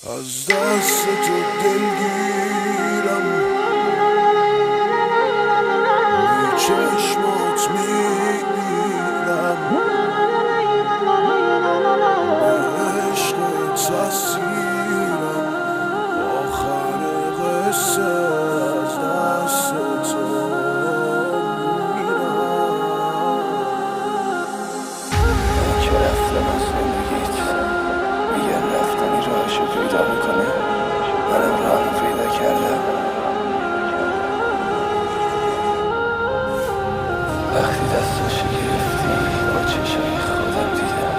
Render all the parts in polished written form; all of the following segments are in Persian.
از دست تو دلگیرم، روی چشمات میمیرم، به عشقت اسیرم، آخر قصه از دست تو میرم. من که رفتم از زندگیت، میگن رفتنی راهشو پیدا میکنه، منم راهمو پیدا کردم. وقتی دستاشو گرفتی با چشای خودم دیدم،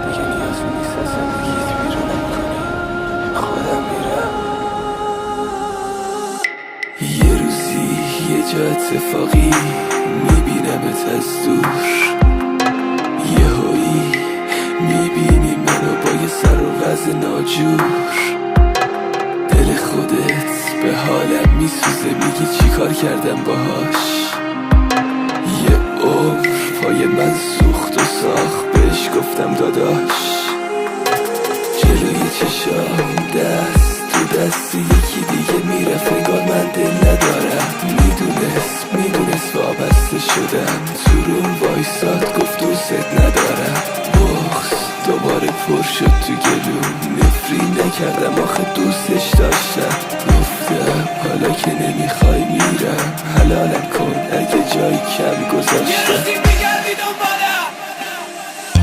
دیگه نیازی نیست از زندگیت بیرونم کنی، خودم میرم. یه روزی یه جا اتفاقی میبینمت از دور، یهویی میبینی منو با یه سر و وضع ناجور، دل خودت به حالم میسوزه، میگی چی کار کردم باهاش. یه عمر پای من سوخت و ساخت، بهش گفتم داداش. جلوی چشام دست تو دست یکی دیگه میرفت، انگار من دل ندارم. میدونست وابسته شدم، تو روم وایساد گفت دوست ندارم. بغض دوباره پر شد تو گلوم، نفرین نکردم آخه دوستش داشتم. گفتم حالا که نمیخوای میرم، حلالم کن اگه جایی کم گذاشتم.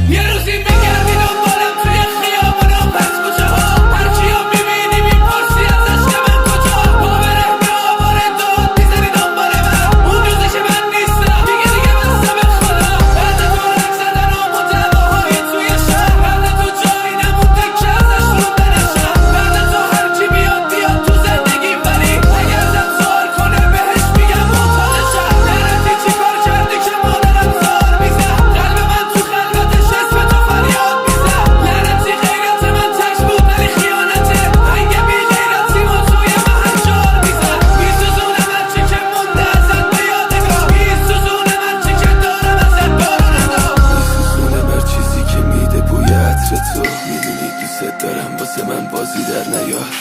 یه روزی میگردی دنبالم توی خیابون و پس کوچه ها، هرچی ها میبینی میپرسی ازش که من کجا. باوره میآواره داد میزنی دنبال من، اون روزی که من نیستم دیگه بسته به خدا. بعد تو رک زدن و متواهای توی شهر، بعد تو جایی نمونده که ازش رونده نشم. بعد تو هرچی بیاد تو زندگیم، ولی اگر ازم سوال کنه بهش میگم محتاجشم. نرفتی چی کار کردی که مادرم زار میزد، قلب من تو خلوتش اسم تو فریاد میزد. لعنتی غیرت من تک بود ولی خیانته، اگه بی غیرتی ما توی محل جار میزد. میسوزونه من چی که مونده ازت به یادگار، میسوزونه من چی که دارم ازت باروندا، میسوزونه بر چیزی که میده بوی عطر تو. میدونی دوست دارم واسه من بازی در نیار.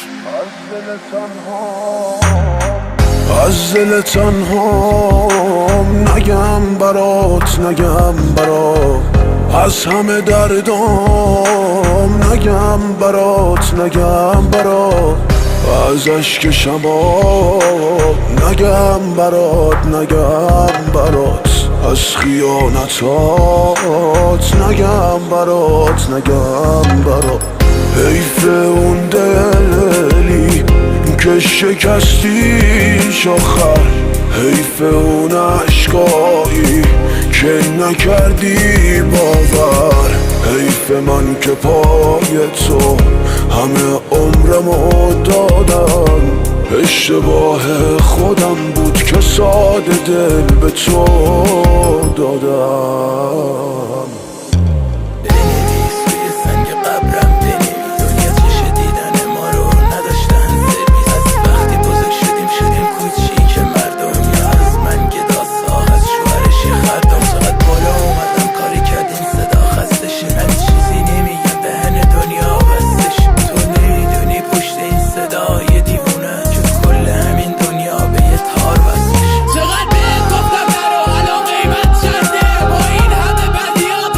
از دل تنهام نگم برات، نگم برات، از همه دردام نگم برات، نگم برات، از اشک شباب نگم برات، نگم برات، از خیانتات نگم برات، نگم برات. حیف اون دلی که شکستیش آخر، حیف اون عشقایی که نکردی باور، حیف من که پای تو همه عمرمو دادم. اشتباه خودم بود که ساده دل به تو دادم. بنویس روی سنگ قبرم، بنویس دنیا چش دیدن ما رو نداشتن سرویس. از وقتی بزرگ شدیم کوچیک مردم، یا از من گدا ساخت از شوهرش خردم. چقدر بالا اومدم کاری کردیم صدا خسته شد، من چیزی نمیگم دهن دنیا بسته شد. تو نمیدونی پشت این صدای دیوونه که کل همین دنیا به یه تار بسته شد. چقدر بهت گفتم نرو، الان قیمت چنده با این همه بدیات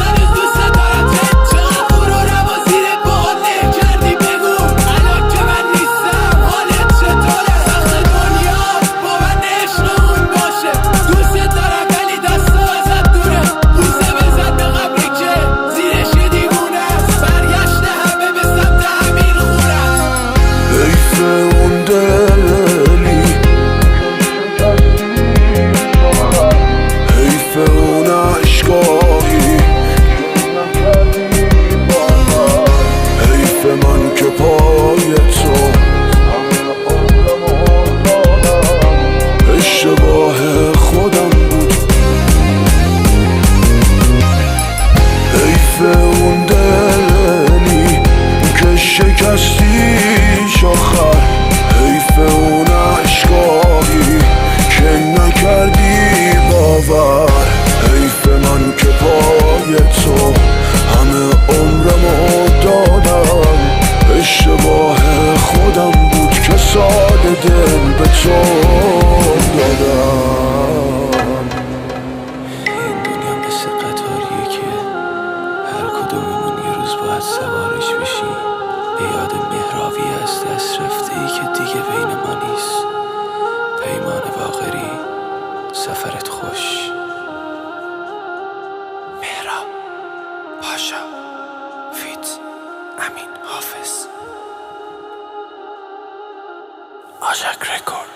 آژاک رکورد.